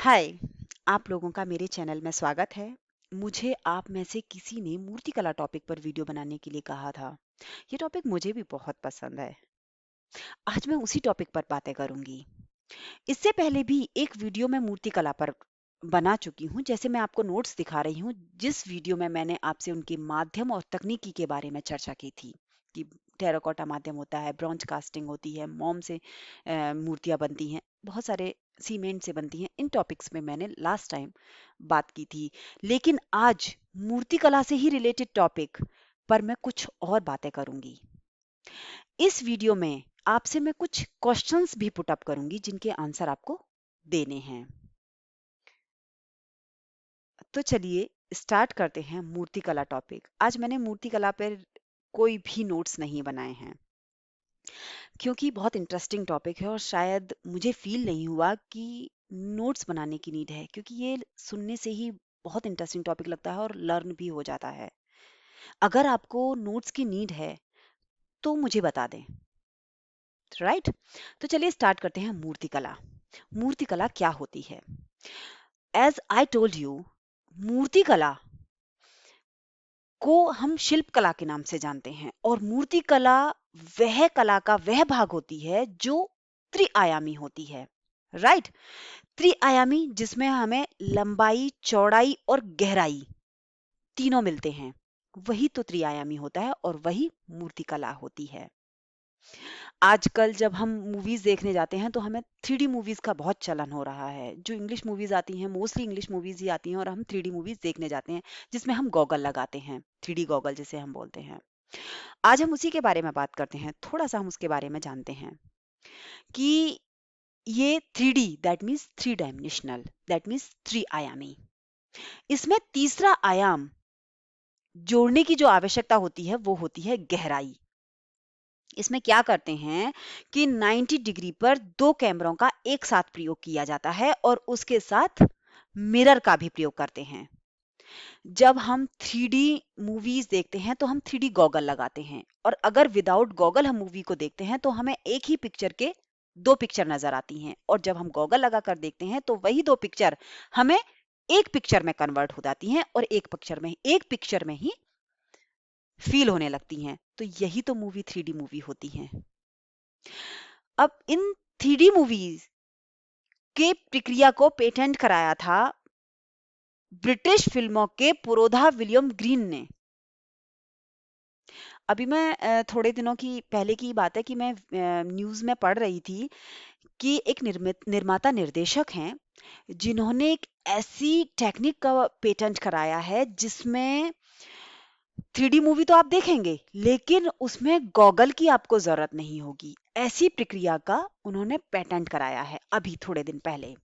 हाय, आप लोगों का मेरे चैनल में स्वागत है। मुझे आप में से किसी ने मूर्तिकला टॉपिक पर वीडियो बनाने के लिए कहा था। ये टॉपिक मुझे भी बहुत पसंद है। आज मैं उसी टॉपिक पर बातें करूंगी। इससे पहले भी एक वीडियो में मूर्तिकला पर बना चुकी हूँ, जैसे मैं आपको नोट्स दिखा रही हूँ, जिस वीडियो में मैंने आपसे उनके माध्यम और तकनीकी के बारे में चर्चा की थी कि टेराकोटा माध्यम होता है, ब्रॉन्ज कास्टिंग होती है, मोम से मूर्तियां बनती हैं, बहुत सारे सीमेंट से बनती हैं। इन टॉपिक्स में मैंने लास्ट टाइम बात की थी। लेकिन आज मूर्तिकला से ही रिलेटेड टॉपिक पर मैं कुछ और बातें करूंगी। इस वीडियो में आपसे मैं कुछ क्वेश्चंस भी पुट अप करूंगी जिनके आंसर आपको देने हैं। तो चलिए स्टार्ट करते हैं मूर्तिकला टॉपिक। आज मैंने मूर्तिकला पर कोई भी नोट्स नहीं बनाए हैं क्योंकि बहुत इंटरेस्टिंग टॉपिक है और शायद मुझे फील नहीं हुआ कि नोट्स बनाने की नीड है, क्योंकि ये सुनने से ही बहुत इंटरेस्टिंग टॉपिक लगता है और लर्न भी हो जाता है। अगर आपको नोट्स की नीड है तो मुझे बता दें, राइट? तो चलिए स्टार्ट करते हैं मूर्तिकला। मूर्तिकला क्या होती है? एज आई टोल्ड यू, मूर्तिकला को हम शिल्प कला के नाम से जानते हैं और मूर्तिकला वह कला का वह भाग होती है जो त्रिआयामी होती है, राइट? त्रिआयामी जिसमें हमें लंबाई, चौड़ाई और गहराई तीनों मिलते हैं, वही तो त्रिआयामी होता है और वही मूर्तिकला होती है। आजकल जब हम मूवीज देखने जाते हैं तो हमें 3D मूवीज का बहुत चलन हो रहा है। जो इंग्लिश मूवीज आती हैं, मोस्टली इंग्लिश मूवीज ही आती हैं और हम 3D मूवीज देखने जाते हैं, जिसमें हम गॉगल लगाते हैं, 3D गॉगल जिसे हम बोलते हैं। आज हम उसी के बारे में बात करते हैं, थोड़ा सा हम उसके बारे में जानते हैं कि ये 3D that means three dimensional, that means त्रिआयामी। इसमें तीसरा आयाम जोड़ने की जो आवश्यकता होती है वो होती है गहराई। इसमें क्या करते हैं कि 90 डिग्री पर दो कैमरों का एक साथ प्रयोग किया जाता है और उसके साथ मिरर का भी प्रयोग करते हैं। जब हम 3D मूवीज देखते हैं तो हम 3D गॉगल लगाते हैं और अगर विदाउट गॉगल हम मूवी को देखते हैं तो हमें एक ही पिक्चर के दो पिक्चर नजर आती हैं, और जब हम गॉगल लगाकर देखते हैं तो वही दो पिक्चर हमें एक पिक्चर में कन्वर्ट हो जाती हैं और एक पिक्चर में ही फील होने लगती हैं। तो यही तो मूवी 3D मूवी होती है। अब इन 3D मूवीज के प्रक्रिया को पेटेंट कराया था ब्रिटिश फिल्मों के पुरोधा विलियम ग्रीन ने। अभी मैं थोड़े दिनों की पहले की बात है कि मैं न्यूज़ में पढ़ रही थी कि एक निर्माता निर्देशक हैं जिन्होंने एक ऐसी टेक्निक का पेटेंट कराया है जिसमें 3D मूवी तो आप देखेंगे लेकिन उसमें गॉगल की आपको जरूरत नहीं होगी। ऐसी प्रक्रिया का उन्होंने पेटेंट कराया है अभी थोड़े दिन पहले।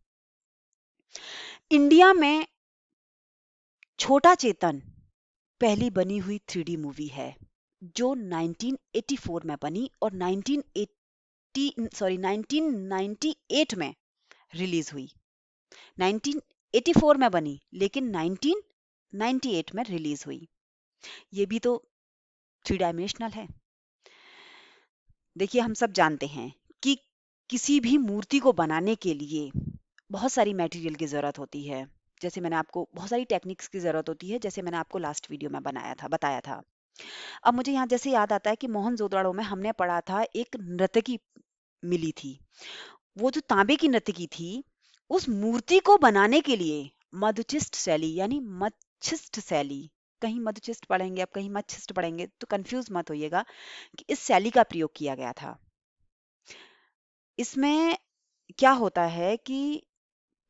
इंडिया में छोटा चेतन पहली बनी हुई 3D मूवी है जो 1984 में बनी और 1998 में रिलीज हुई। 1984 में बनी लेकिन 1998 में रिलीज हुई। ये भी तो थ्री डायमेंशनल है। देखिए, हम सब जानते हैं कि किसी भी मूर्ति को बनाने के लिए बहुत सारी मटेरियल की जरूरत होती है। जैसे मैंने आपको बहुत सारी टेक्निक्स की जरूरत होती है, जैसे मैंने आपको लास्ट वीडियो में बताया था। अब मुझे यहाँ जैसे याद आता है कि मोहनजोदड़ो में हमने पढ़ा था एक नर्तकी मिली थी। वो जो तांबे की नर्तकी थी, उस मूर्ति को बनाने के लिए मधुचिस्ट शैली यानी मच्छिस्ट शैली, कहीं मधुचिस्ट पढ़ेंगे आप कहीं मच्छिस्ट पढ़ेंगे तो कंफ्यूज मत होइएगा, कि इस शैली का प्रयोग किया गया था। इसमें क्या होता है कि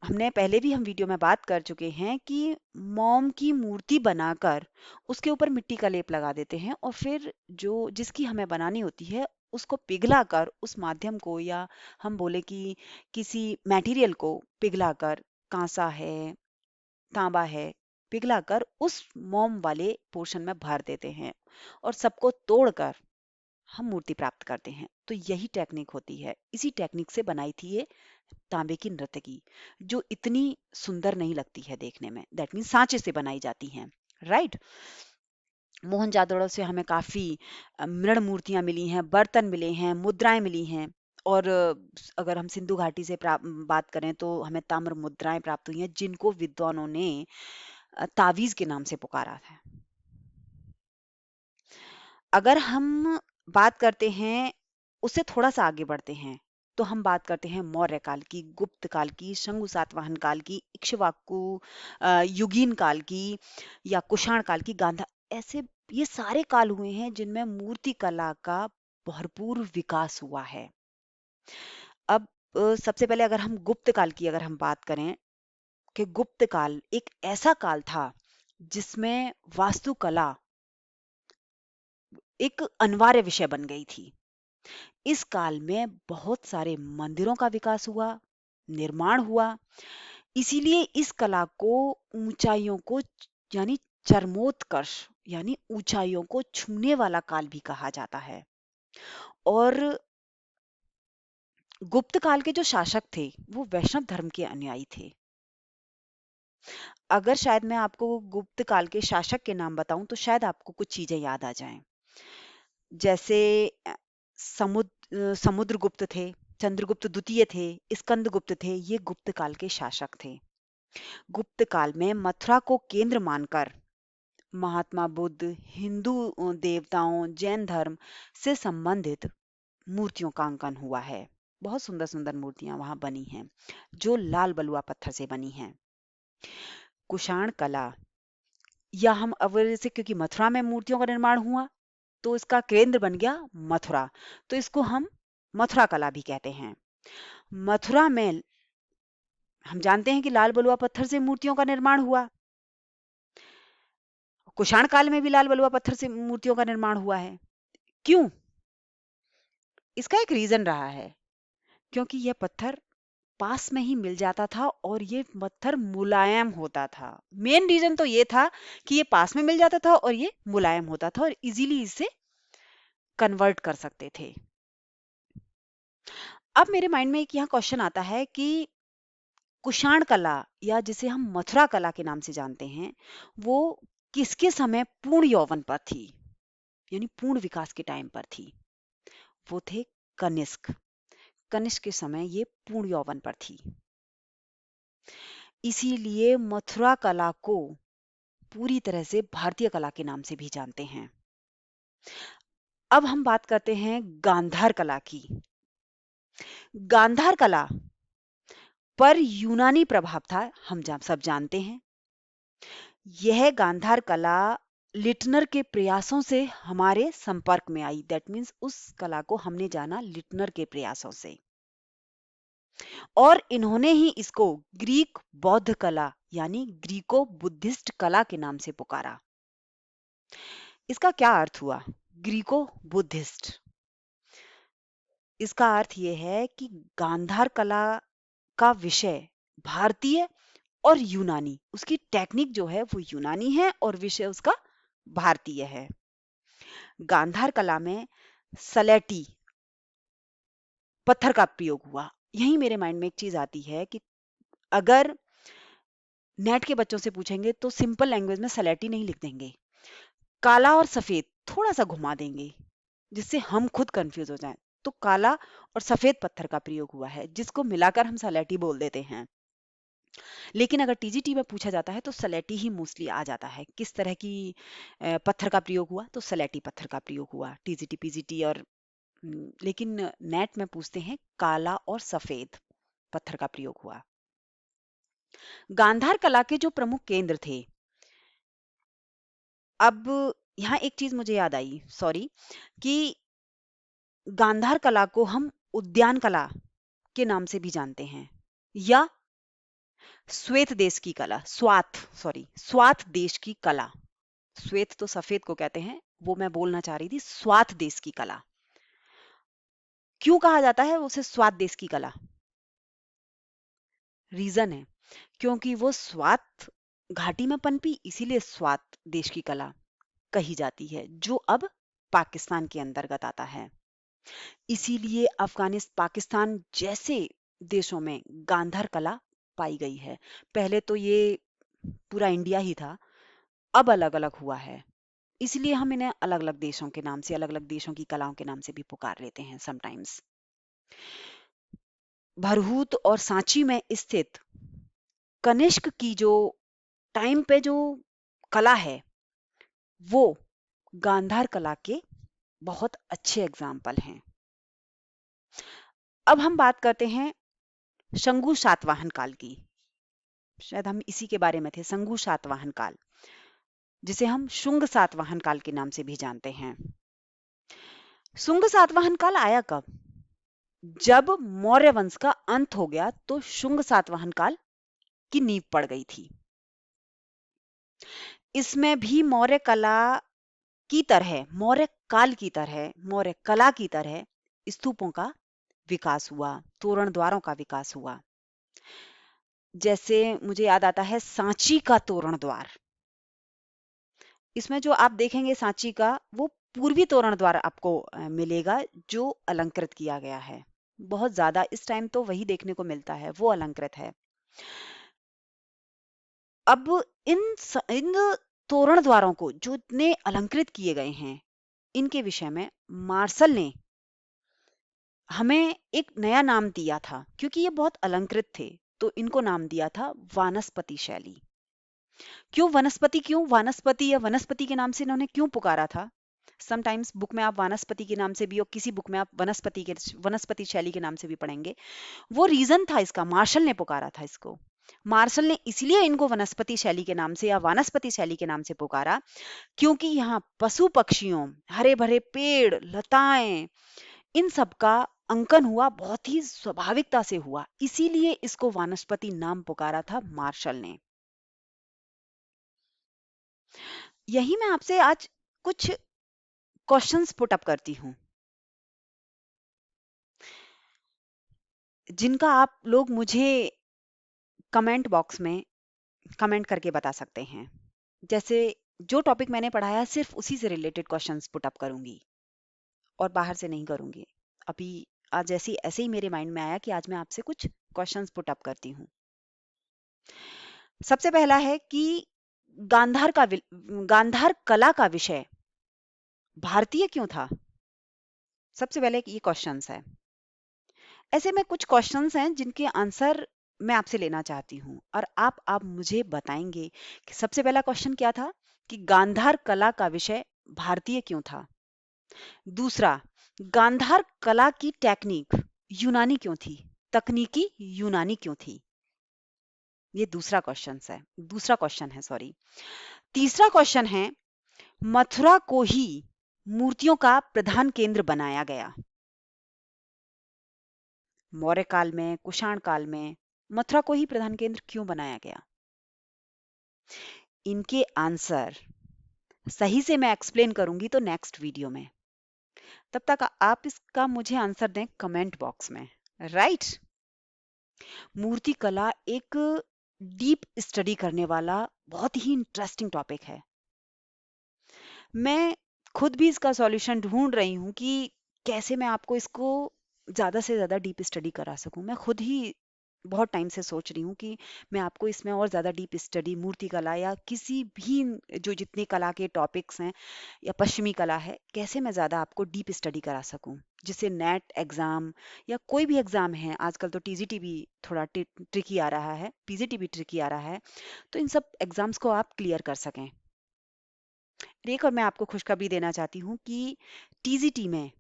हमने पहले भी हम वीडियो में बात कर चुके हैं कि मोम की मूर्ति बनाकर उसके ऊपर मिट्टी का लेप लगा देते हैं और फिर जो जिसकी हमें बनानी होती है उसको पिघलाकर उस माध्यम को, या हम बोले कि किसी मटेरियल को पिघलाकर, कांसा है, तांबा है, पिघलाकर उस मोम वाले पोर्शन में भर देते हैं और सबको तोड़कर हम मूर्ति प्राप्त करते हैं। तो यही टेक्निक होती है। इसी टेक्निक से बनाई थी ये तांबे की नर्तकी, जो इतनी सुंदर नहीं लगती है देखने में। दैट मीन सांचे से बनाई जाती हैं, राइट? मोहनजादड़ो से हमें काफी मृण मूर्तियां मिली हैं, बर्तन मिले हैं, मुद्राएं मिली हैं और अगर हम सिंधु घाटी से बात करें तो हमें ताम्र मुद्राएं प्राप्त हुई हैं जिनको विद्वानों ने तावीज के नाम से पुकारा है। अगर हम बात करते हैं, उससे थोड़ा सा आगे बढ़ते हैं, तो हम बात करते हैं मौर्य काल की, गुप्त काल की, शंगु सातवाहन काल की, इक्ष्वाकु युगीन काल की, या कुषाण काल की, गांधार, ऐसे ये सारे काल हुए हैं जिनमें मूर्ति कला का भरपूर विकास हुआ है। अब सबसे पहले अगर हम गुप्त काल की अगर हम बात करें, कि गुप्त काल एक ऐसा काल था जिसमें वास्तुकला एक अनिवार्य विषय बन गई थी। इस काल में बहुत सारे मंदिरों का विकास हुआ, निर्माण हुआ। इसीलिए इस कला को ऊंचाइयों को यानी चरमोत्कर्ष यानी ऊंचाइयों को छूने वाला काल भी कहा जाता है। और गुप्त काल के जो शासक थे वो वैष्णव धर्म के अनुयायी थे। अगर शायद मैं आपको गुप्त काल के शासक के नाम बताऊं तो शायद आपको कुछ चीजें याद आ जाएं। जैसे समुद्रगुप्त थे, चंद्रगुप्त द्वितीय थे, स्कंदगुप्त थे, ये गुप्त काल के शासक थे। गुप्त काल में मथुरा को केंद्र मानकर महात्मा बुद्ध, हिंदू देवताओं, जैन धर्म से संबंधित मूर्तियों का अंकन हुआ है। बहुत सुंदर सुंदर मूर्तियां वहां बनी हैं जो लाल बलुआ पत्थर से बनी हैं। कुषाण कला, या हम अब जैसे क्योंकि मथुरा में मूर्तियों का निर्माण हुआ तो इसका केंद्र बन गया मथुरा, तो इसको हम मथुरा कला भी कहते हैं। मथुरा में हम जानते हैं कि लाल बलुआ पत्थर से मूर्तियों का निर्माण हुआ। कुषाण काल में भी लाल बलुआ पत्थर से मूर्तियों का निर्माण हुआ है। क्यों? इसका एक रीजन रहा है, क्योंकि यह पत्थर पास में ही मिल जाता था और ये पत्थर मुलायम होता था। मेन रीजन तो ये था कि ये पास में मिल जाता था और ये मुलायम होता था और इजीली इसे कन्वर्ट कर सकते थे। अब मेरे माइंड में एक यहाँ क्वेश्चन आता है कि कुषाण कला, या जिसे हम मथुरा कला के नाम से जानते हैं, वो किसके समय पूर्ण यौवन पर थी, यानी पूर्ण विकास के टाइम पर थी? वो थे कनिष्क। कनिष्क के समय ये पूर्ण यौवन पर थी। इसीलिए मथुरा कला को पूरी तरह से भारतीय कला के नाम से भी जानते हैं। अब हम बात करते हैं गांधार कला की। गांधार कला पर यूनानी प्रभाव था, हम सब जानते हैं। यह गांधार कला लिटनर के प्रयासों से हमारे संपर्क में आई। दैट मीन्स उस कला को हमने जाना लिटनर के प्रयासों से, और इन्होंने ही इसको ग्रीक बौद्ध कला यानी ग्रीको बुद्धिस्ट कला के नाम से पुकारा। इसका क्या अर्थ हुआ ग्रीको बुद्धिस्ट? इसका अर्थ यह है कि गांधार कला का विषय भारतीय और यूनानी, उसकी टेक्निक जो है वो यूनानी है और विषय उसका भारतीय है। गांधार कला में सलेटी पत्थर का प्रयोग हुआ। यही मेरे माइंड में एक चीज आती है कि अगर नेट के बच्चों से पूछेंगे तो सिंपल लैंग्वेज में सलेटी नहीं लिख देंगे, काला और सफेद थोड़ा सा घुमा देंगे जिससे हम खुद कंफ्यूज हो जाएं। तो काला और सफेद पत्थर का प्रयोग हुआ है जिसको मिलाकर हम सलेटी बोल देते हैं। लेकिन अगर टीजीटी में पूछा जाता है तो सलेटी ही मोस्टली आ जाता है। किस तरह की पत्थर का प्रयोग हुआ? तो सलेटी पत्थर का प्रयोग हुआ टीजीटी पीजीटी और लेकिन नेट में पूछते हैं काला और सफेद पत्थर का प्रयोग हुआ। गांधार कला के जो प्रमुख केंद्र थे, अब यहाँ एक चीज मुझे याद आई, सॉरी, कि गांधार कला को हम उद्यान कला के नाम से भी जानते हैं, या श्वेत देश की कला, स्वात देश की कला। श्वेत तो सफेद को कहते हैं, वो मैं बोलना चाह रही थी, स्वात देश की कला। क्यों कहा जाता है उसे स्वात देश की कला? रीजन है क्योंकि वो स्वात घाटी में पनपी, इसीलिए स्वात देश की कला कही जाती है, जो अब पाकिस्तान के अंतर्गत आता है। इसीलिए अफगानिस्तान, पाकिस्तान जैसे देशों में गांधार कला पाई गई है। पहले तो ये पूरा इंडिया ही था, अब अलग अलग हुआ है। इसलिए हम इन्हें अलग अलग देशों के नाम से, अलग अलग देशों की कलाओं के नाम से भी पुकार लेते हैं समटाइम्स। भरहूत और सांची में स्थित कनिष्क की जो टाइम पे जो कला है, वो गांधार कला के बहुत अच्छे एग्जाम्पल हैं। अब हम बात करते हैं शंगु सातवाहन काल की। शायद हम इसी के बारे में थे, शंगु सातवाहन काल, जिसे हम शुंग सातवाहन काल के नाम से भी जानते हैं। शुंग सातवाहन काल आया कब? जब मौर्य वंश का अंत हो गया तो शुंग सातवाहन काल की नींव पड़ गई थी। इसमें भी मौर्य कला की तरह, मौर्य काल की तरह, मौर्य कला की तरह स्तूपों का विकास हुआ, तोरण द्वारों का विकास हुआ। जैसे मुझे याद आता है सांची का तोरण द्वार। इसमें जो आप देखेंगे सांची का, वो पूर्वी तोरण द्वार आपको मिलेगा, जो अलंकृत किया गया है। बहुत ज्यादा इस टाइम तो वही देखने को मिलता है, वो अलंकृत है। अब इन तोरण द्वारों को जो इतने अलंकृत किए गए हैं, इनके विषय में मार्शल ने हमें एक नया नाम दिया था, क्योंकि ये बहुत अलंकृत थे, तो इनको नाम दिया था वानस्पति शैली। क्यों वनस्पति, क्यों वानस्पति या वनस्पति के नाम से इन्होंने क्यों पुकारा था? समटाइम्स बुक में आप वानस्पति के नाम से भी, और किसी बुक में आप वनस्पति शैली के नाम से भी पढ़ेंगे। वो रीजन था इसका, मार्शल ने पुकारा था इसको। मार्शल ने इसलिए इनको वनस्पति शैली के नाम से या वानस्पति शैली के नाम से पुकारा, क्योंकि यहाँ पशु पक्षियों, हरे भरे पेड़, लताएं, इन सब का अंकन हुआ, बहुत ही स्वाभाविकता से हुआ, इसीलिए इसको वानस्पति नाम पुकारा था मार्शल ने। यही मैं आपसे आज कुछ क्वेश्चंस पुट अप करती हूँ, जिनका आप लोग मुझे कमेंट बॉक्स में कमेंट करके बता सकते हैं। जैसे जो टॉपिक मैंने पढ़ाया, सिर्फ उसी से रिलेटेड क्वेश्चंस पुट अप करूंगी और बाहर से नहीं करूंगी। अभी आज ऐसे ही मेरे माइंड में आया कि आज मैं आपसे कुछ क्वेश्चंस पुट अप करती हूँ। सबसे पहला है कि गांधार कला का विषय भारतीय क्यों था? सबसे पहले ये क्वेश्चंस है। ऐसे में कुछ क्वेश्चंस हैं जिनके आंसर मैं आपसे लेना चाहती हूँ, और आप मुझे बताएंगे कि सबसे पहला क्वेश्चन क्या था, कि गांधार कला का विषय भारतीय क्यों था। दूसरा, गांधार कला की टेक्निक यूनानी क्यों थी, तकनीकी यूनानी क्यों थी। ये दूसरा क्वेश्चन है, सॉरी। तीसरा क्वेश्चन है, मथुरा को ही मूर्तियों का प्रधान केंद्र बनाया गया। मौर्य काल में, कुषाण काल में मथुरा को ही प्रधान केंद्र क्यों बनाया गया? इनके आंसर सही से मैं एक्सप्लेन करूंगी तो नेक्स्ट वीडियो में। तब तक आप इसका मुझे आंसर दें कमेंट बॉक्स में, राइट? मूर्ति कला एक डीप स्टडी करने वाला बहुत ही इंटरेस्टिंग टॉपिक है। मैं खुद भी इसका सॉल्यूशन ढूंढ रही हूँ कि कैसे मैं आपको इसको ज्यादा से ज्यादा डीप स्टडी करा सकूं। मैं खुद ही बहुत टाइम से सोच रही हूँ कि मैं आपको इसमें और ज्यादा डीप स्टडी, मूर्ति कला या किसी भी जो जितने कला के टॉपिक्स हैं या पश्चिमी कला है, कैसे मैं ज्यादा आपको डीप स्टडी करा सकूं, जिससे नेट एग्जाम या कोई भी एग्जाम है, आजकल तो टीजीटी भी थोड़ा ट्रिकी आ रहा है, पीजीटी भी ट्रिकी आ रहा है, तो इन सब एग्जाम्स को आप क्लियर कर सकें। एक और मैं आपको खुशखबरी देना चाहती हूँ कि टीजीटी में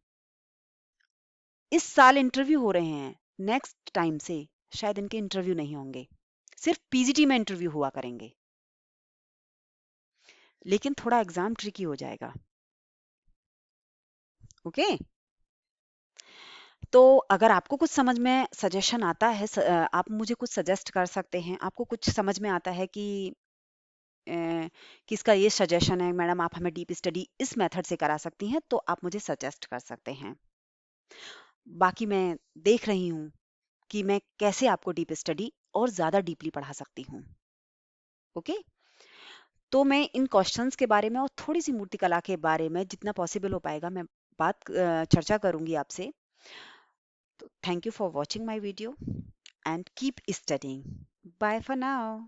इस साल इंटरव्यू हो रहे हैं। नेक्स्ट टाइम से शायद इनके इंटरव्यू नहीं होंगे, सिर्फ पीजीटी में इंटरव्यू हुआ करेंगे, लेकिन थोड़ा एग्जाम ट्रिकी हो जाएगा। ओके? तो अगर आपको कुछ समझ में सजेशन आता है, आप मुझे कुछ सजेस्ट कर सकते हैं। आपको कुछ समझ में आता है कि किसका ये सजेशन है, मैडम आप हमें डीप स्टडी इस मेथड से करा सकती हैं, तो आप मुझे सजेस्ट कर सकते हैं। बाकी मैं देख रही हूँ कि मैं कैसे आपको डीप स्टडी और ज्यादा डीपली पढ़ा सकती हूँ। ओके? तो मैं इन क्वेश्चंस के बारे में और थोड़ी सी मूर्ति कला के बारे में जितना पॉसिबल हो पाएगा मैं चर्चा करूंगी आपसे। तो thank you for watching my video and keep studying. Bye for now.